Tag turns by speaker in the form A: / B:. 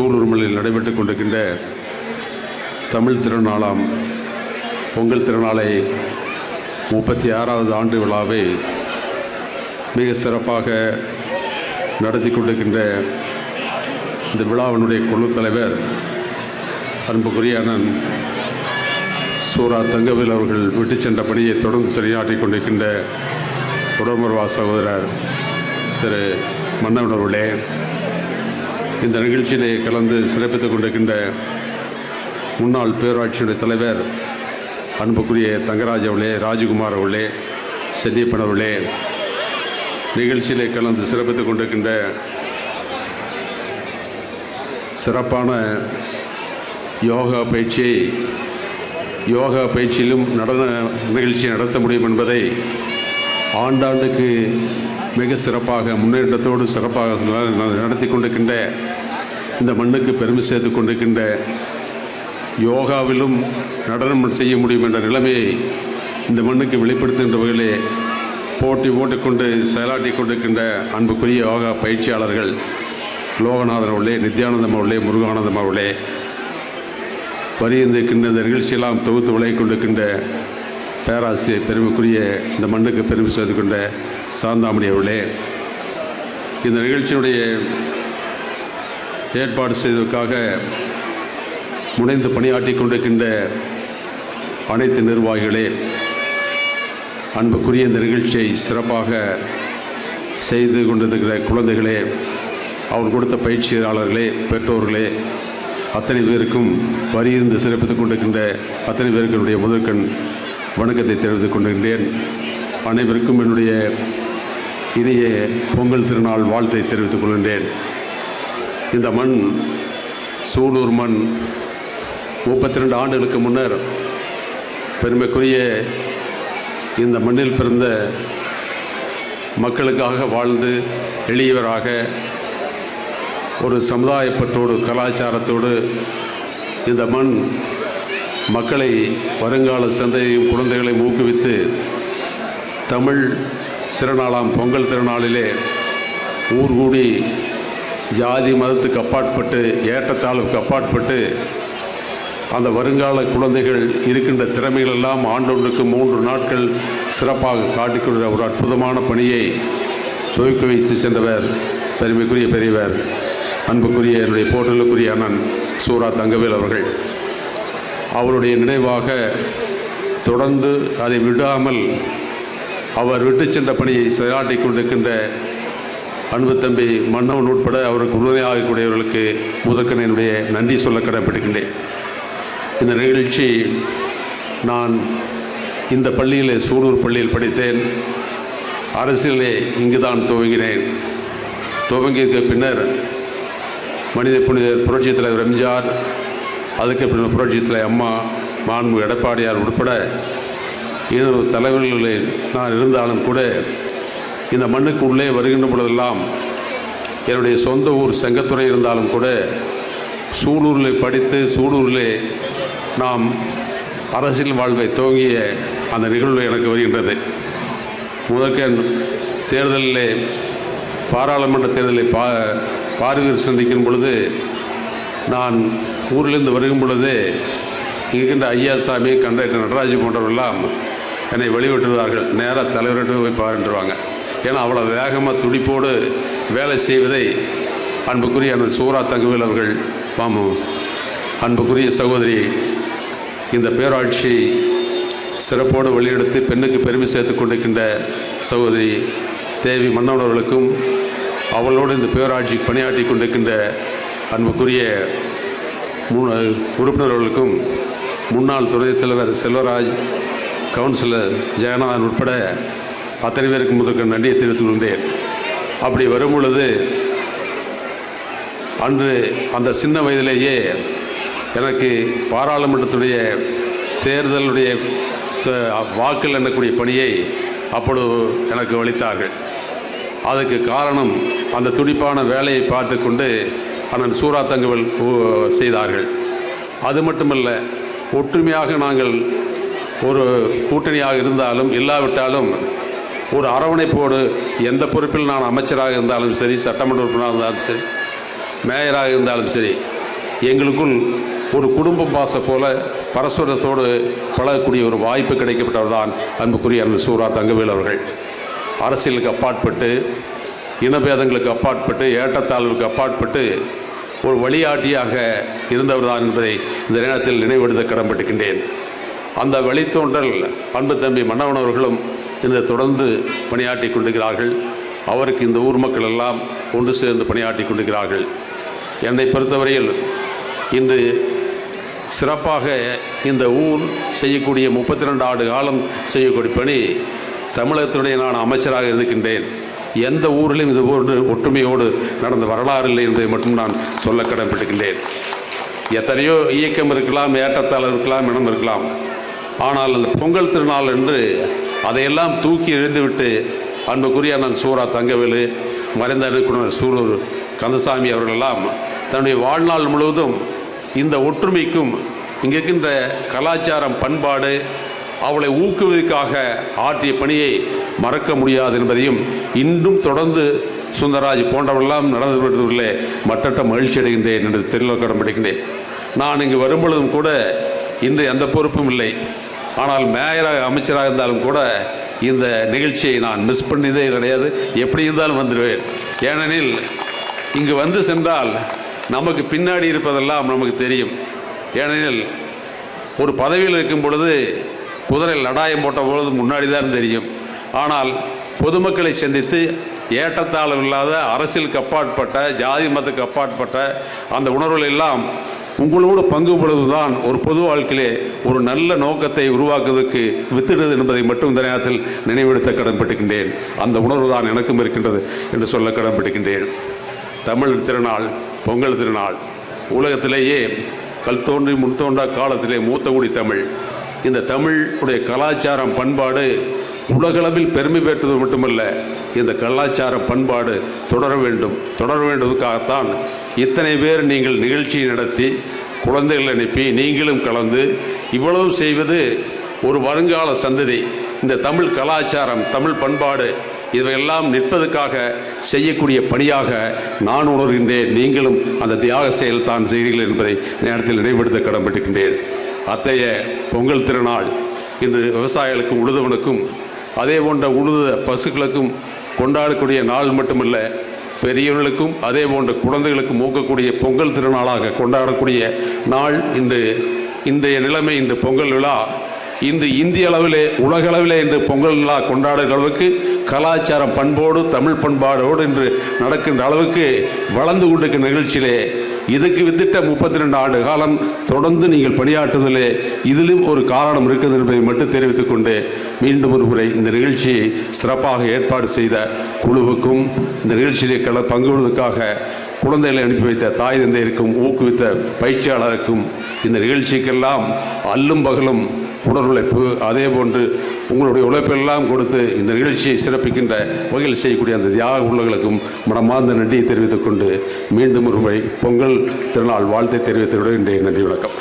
A: சூலூர்மலையில் நடைபெற்று கொண்டிருக்கின்ற தமிழ் திருநாளாம் பொங்கல் திருநாளை 36வது ஆண்டு விழாவை மிக சிறப்பாக நடத்தி கொண்டிருக்கின்ற இந்த விழாவினுடைய குழு தலைவர் அன்புக்குரிய அண்ணன் சூரா தங்கவேல் அவர்கள் விட்டு சென்ற பணியை தொடர்ந்து சரியாற்றி கொண்டிருக்கின்ற உடம்பர்வா சகோதரர் திரு மன்னவன் அவர்களே, இந்த நிகழ்ச்சியிலே கலந்து சிறப்பித்துக் கொண்டிருக்கின்ற முன்னாள் பேரூராட்சியுடைய தலைவர் அன்புக்குரிய தங்கராஜ் அவர்களே, ராஜகுமார் அவர்களே, சென்னியப்பன் அவர்களே, நிகழ்ச்சியிலே கலந்து சிறப்பித்துக் கொண்டிருக்கின்ற சிறப்பான யோகா பயிற்சியிலும் நடன நிகழ்ச்சியை நடத்த முடியும் என்பதை ஆண்டாண்டுக்கு மிக சிறப்பாக முன்னேற்றத்தோடு சிறப்பாக நடத்தி கொண்டிருக்கின்ற இந்த மண்ணுக்கு பெருமை சேர்த்து கொண்டிருக்கின்ற யோகாவிலும் நடனம் செய்ய முடியும் என்ற நிலைமையை இந்த மண்ணுக்கு வெளிப்படுத்துகின்ற வகையிலே போட்டிக்கொண்டு செயலாற்றி கொண்டிருக்கின்ற அன்புக்குரிய யோகா பயிற்சியாளர்கள் லோகநாதன் அவர்களே, நித்யானந்தம் அவர்களே, முருகானந்தம் அவர்களே, வருகின்ற இந்த நிகழ்ச்சியெல்லாம் தொகுத்து விளங்கி கொண்டிருக்கின்ற பேராசிரியர் பெருமைக்குரிய இந்த மண்ணுக்கு பெருமை சேர்த்து கொண்ட சாந்தாமணி அவர்களே, இந்த நிகழ்ச்சியினுடைய ஏற்பாடு செய்வதற்காக முனைந்து பணியாற்றி கொண்டிருக்கின்ற அனைத்து நிர்வாகிகளே, அன்புக்குரிய இந்த நிகழ்ச்சியை சிறப்பாக செய்து கொண்டிருக்கிற குழந்தைகளே, அவர் கொடுத்த பயிற்சியாளர்களே, பெற்றோர்களே, அத்தனை பேருக்கும் வரியிருந்து சிறப்பித்துக் கொண்டிருக்கின்ற அத்தனை பேருக்கு என்னுடைய முதற்கண் வணக்கத்தை தெரிவித்துக் கொண்டிருக்கின்றேன். அனைவருக்கும் என்னுடைய இனிய பொங்கல் திருநாள் வாழ்த்தை தெரிவித்துக் கொள்கின்றேன். இந்த மண் சூலூர் மண் 32 ஆண்டுகளுக்கு முன்னர் பெருமைக்குரிய இந்த மண்ணில் பிறந்த மக்களுக்காக வாழ்ந்து எளியவராக ஒரு சமுதாயப்பற்றோடு கலாச்சாரத்தோடு இந்த மண் மக்களை வருங்கால சந்தையும் குழந்தைகளையும் ஊக்குவித்து தமிழ் திருநாளாம் பொங்கல் திருநாளிலே ஊர் கூடி ஜாதி மதத்துக்கு அப்பாற்பட்டு ஏற்றத்தாழ்வுக்கு அப்பாற்பட்டு அந்த வருங்கால குழந்தைகள் இருக்கின்ற திறமைகள் எல்லாம் ஆண்டொன்றுக்கு 3 நாட்கள் சிறப்பாக காட்டிக்கொள்கிற ஒரு அற்புதமான பணியை துவக்கி வைத்து சென்றவர் பெருமைக்குரிய பெரியவர் அன்புக்குரிய என்னுடைய போற்றலுக்குரிய அண்ணன் சூரா தங்கவேல் அவர்கள். அவருடைய நினைவாக தொடர்ந்து அதை விடாமல் அவர் விட்டு சென்ற பணியை செயலாற்றி கொண்டிருக்கின்ற அன்பு தம்பி மன்னவன் உட்பட அவருக்கு உறுதுணையாகக்கூடியவர்களுக்கு முதற்கன் என்னுடைய நன்றி சொல்ல கடமைப்பட்டிருக்கின்றேன். இந்த நிகழ்ச்சி நான் இந்த பள்ளியில் சூலூர் பள்ளியில் படித்தேன். அரசியலே இங்கு தான் துவங்கினேன். துவங்கிய பின்னர் மனித புனிதர் புரட்சித் தலைவர் எம்ஜிஆர், அதுக்கு பின்னர் புரட்சித் தலைவர் அம்மா, மாண்பு எடப்பாடியார் உட்பட இன்னொரு தலைவர்களில் நான் இருந்தாலும் கூட இந்த மண்ணுக்கு உள்ளே வருகின்ற பொழுதெல்லாம் என்னுடைய சொந்த ஊர் செங்கத்துறை இருந்தாலும் கூட சூலூரில் படித்து சூலூரில் நாம் அரசியல் வாழ்வை துவங்கிய அந்த நிகழ்வு எனக்கு வருகின்றது. முதற்கண் தேர்தலிலே பாராளுமன்ற தேர்தலில் பார்வையர் சந்திக்கும் பொழுது நான் ஊரிலிருந்து வருகும் பொழுது இருக்கின்ற ஐயாசாமி, கண்டக்டர் நடராஜ் போன்றவர்களெல்லாம் என்னை வெளிவிட்டுவார்கள். நேராக தலைவர்கிட்ட போய் பாருன்றுவாங்க. ஏன்னா அவ்வளோ வேகமாக துடிப்போடு வேலை செய்வதை அன்புக்குரிய அந்த சூரா தங்கவேல் அவர்கள் அன்புக்குரிய சகோதரி இந்த பேராட்சி சிறப்போடு வெளியெடுத்து பெண்ணுக்கு பெருமை சேர்த்து கொண்டிருக்கின்ற சகோதரி தேவி மன்னவன் அவர்களுக்கும் அவளோடு இந்த பேராட்சி பணியாற்றி கொண்டிருக்கின்ற அன்புக்குரிய உறுப்பினர்களுக்கும் முன்னாள் துணைத் தலைவர் செல்வராஜ், கவுன்சிலர் ஜெகநாதன் உட்பட அத்தனை பேருக்கு முதற்க நன்றியை தெரிவித்துக் கொண்டேன். அப்படி வரும் பொழுது அன்று அந்த சின்ன வயதிலேயே எனக்கு பாராளுமன்றத்துடைய தேர்தலுடைய வாக்கள் எண்ணக்கூடிய பணியை அப்பொழுது எனக்கு அளித்தார்கள். அதுக்கு காரணம் அந்த துடிப்பான வேலையை பார்த்து கொண்டு அண்ணன் சூரா தங்கவேல் செய்தார்கள். அது மட்டுமல்ல, ஒற்றுமையாக நாங்கள் ஒரு கூட்டணியாக இருந்தாலும் இல்லாவிட்டாலும் ஒரு அரவணைப்போடு எந்த பொறுப்பில் நான் அமைச்சராக இருந்தாலும் சரி, சட்டமன்ற உறுப்பினராக இருந்தாலும் சரி, மேயராக இருந்தாலும் சரி, எங்களுக்குள் ஒரு குடும்ப பாச போல பரஸ்பரத்தோடு பழகக்கூடிய ஒரு வாய்ப்பு கிடைக்கப்பட்டவர் தான் அன்புக்குரிய அண்ணன் சூரா தங்கவேலு அவர்கள். அரசியலுக்கு அப்பாற்பட்டு, இனபேதங்களுக்கு அப்பாற்பட்டு, ஏற்றத்தாழ்வுக்கு அப்பாற்பட்டு ஒரு வழிகாட்டியாக இருந்தவர் தான் என்பதை இந்த நேரத்தில் நினைவெடுத்த கடன்பட்டிருக்கின்றேன். அந்த வழித்தோன்றல் அன்பு தம்பி மன்னவன் அவர்களும் இந்த தொடர்ந்து பணியாற்றி கொண்டிருக்கிறார்கள். அவருக்கு இந்த ஊர் மக்கள் எல்லாம் ஒன்று சேர்ந்து பணியாற்றி கொண்டிருக்கிறார்கள். என்னை பொறுத்தவரையில் இன்று சிறப்பாக இந்த ஊர் செய்யக்கூடிய 32 ஆண்டு காலம் செய்யக்கூடிய பணி, தமிழகத்துடைய நான் அமைச்சராக இருக்கின்றேன். எந்த ஊரிலும் இது போன்று ஒற்றுமையோடு நடந்த வரலாறு இல்லை என்பதை மட்டும் நான் சொல்ல கடன்பட்டிருக்கின்றேன். எத்தனையோ இயக்கம் இருக்கலாம், ஏற்றத்தாழ் இருக்கலாம், இனம் இருக்கலாம். ஆனால் அந்த பொங்கல் திருநாள் என்று அதையெல்லாம் தூக்கி எறிந்துவிட்டு அன்புக்குரிய நான் சூரா தங்கவேலு, மறைந்த இயக்குனர் சூலூர் கந்தசாமி அவர்களெல்லாம் தன்னுடைய வாழ்நாள் முழுவதும் இந்த ஒற்றுமைக்கும் இங்கே இருக்கின்ற கலாச்சாரம் பண்பாடு அவளை ஊக்குவதற்காக ஆற்றிய பணியை மறக்க முடியாது என்பதையும் இன்றும் தொடர்ந்து சுந்தரராஜ் போன்றவர்களெல்லாம் நடந்து வருவதிலே மற்றற்ற மகிழ்ச்சி அடைகின்றேன் என்று தெளிவாக கடன்படுகின்றேன். நான் இங்கு வரும்பொழுதும் கூட இன்று எந்த பொறுப்பும் இல்லை. ஆனால் மேயராக அமைச்சராக இருந்தாலும் கூட இந்த நிகழ்ச்சியை நான் மிஸ் பண்ணதே கிடையாது. எப்படி இருந்தாலும் வந்துடுவேன். ஏனெனில் இங்கு வந்து சென்றால் நமக்கு பின்னாடி இருப்பதெல்லாம் நமக்கு தெரியும். ஏனெனில் ஒரு பதவியில் இருக்கும் பொழுது குதிரை லடாயம் போட்ட பொழுது முன்னாடி தான் தெரியும். ஆனால் பொதுமக்களை சந்தித்து ஏற்றத்தாழ்வு இல்லாத, அரசியலுக்கு அப்பாற்பட்ட, ஜாதி மதத்துக்கு அப்பாற்பட்ட அந்த உணர்வுகள் எல்லாம் உங்களோடு பங்கு பொழுதுதான் ஒரு பொது வாழ்க்கையிலே ஒரு நல்ல நோக்கத்தை உருவாக்குவதற்கு வித்திடுது என்பதை மட்டும் இந்த நேரத்தில் நினைவெடுத்த கடன்பட்டிருக்கின்றேன். அந்த உணர்வு தான் எனக்கும் இருக்கின்றது என்று சொல்ல கடன்பட்டிருக்கின்றேன். தமிழ் திருநாள், பொங்கல் திருநாள் உலகத்திலேயே கல் தோன்றி முன்தோன்றா காலத்திலே மூத்தகுடி தமிழ். இந்த தமிழ் உடைய கலாச்சாரம் பண்பாடு உலகளவில் பெருமை பெற்றது மட்டுமல்ல, இந்த கலாச்சார பண்பாடு தொடர வேண்டுவதற்காகத்தான் இத்தனை பேர் நீங்கள் நிகழ்ச்சியை நடத்தி குழந்தைகள் அனுப்பி நீங்களும் கலந்து இவ்வளவு செய்வது ஒரு வருங்கால சந்ததி இந்த தமிழ் கலாச்சாரம், தமிழ் பண்பாடு இவையெல்லாம் நிற்பதற்காக செய்யக்கூடிய பணியாக நான் உணர்கின்றேன். நீங்களும் அந்த தியாக செயல் தான் செய்கிறீர்கள் என்பதை நேரத்தில் நினைவுபடுத்த கடன்பட்டிருக்கின்றேன். அத்தகைய பொங்கல் திருநாள் இன்று விவசாயிகளுக்கும் உழுதவனுக்கும் அதே போன்ற உழுத பசுக்களுக்கும் கொண்டாடக்கூடிய நாள் மட்டுமல்ல, பெரியவர்களுக்கும் அதே போன்ற குழந்தைகளுக்கும் ஊக்கக்கூடிய பொங்கல் திருநாளாக கொண்டாடக்கூடிய நாள். இன்றைய நிலைமை, இன்று பொங்கல் விழா இன்று இந்திய அளவிலே உலக அளவிலே இன்று பொங்கல் விழா கொண்டாடுகிற அளவுக்கு கலாச்சாரம் பண்போடு தமிழ் பண்பாடோடு இன்று நடக்கின்ற அளவுக்கு வளர்ந்து கொண்டிருக்கிற நிகழ்ச்சியிலே இதுக்கு வித்திட்ட 32 ஆண்டு காலம் தொடர்ந்து நீங்கள் பணியாற்றுவதிலே இதிலும் ஒரு காரணம் இருக்குது என்பதை மட்டும் தெரிவித்துக் கொண்டு மீண்டும் ஒரு முறை இந்த நிகழ்ச்சியை சிறப்பாக ஏற்பாடு செய்த குழுவுக்கும், இந்த நிகழ்ச்சியிலே பங்குவதற்காக குழந்தைகளை அனுப்பி வைத்த தாய் தந்தையருக்கும், ஊக்குவித்த பயிற்சியாளருக்கும், இந்த நிகழ்ச்சிக்கெல்லாம் அல்லும் பகலும் உடலுழைப்பு அதே போன்று உங்களுடைய உழைப்பெல்லாம் கொடுத்து இந்த நிகழ்ச்சியை சிறப்பிக்கின்ற வகையில் செய்யக்கூடிய அந்த தியாக உள்ளவர்களுக்கும் மனமார்ந்த நன்றியை தெரிவித்துக் கொண்டு மீண்டும் ஒரு முறை பொங்கல் திருநாள் வாழ்த்தை தெரிவித்து விடுகின்றேன். நன்றி, வணக்கம்.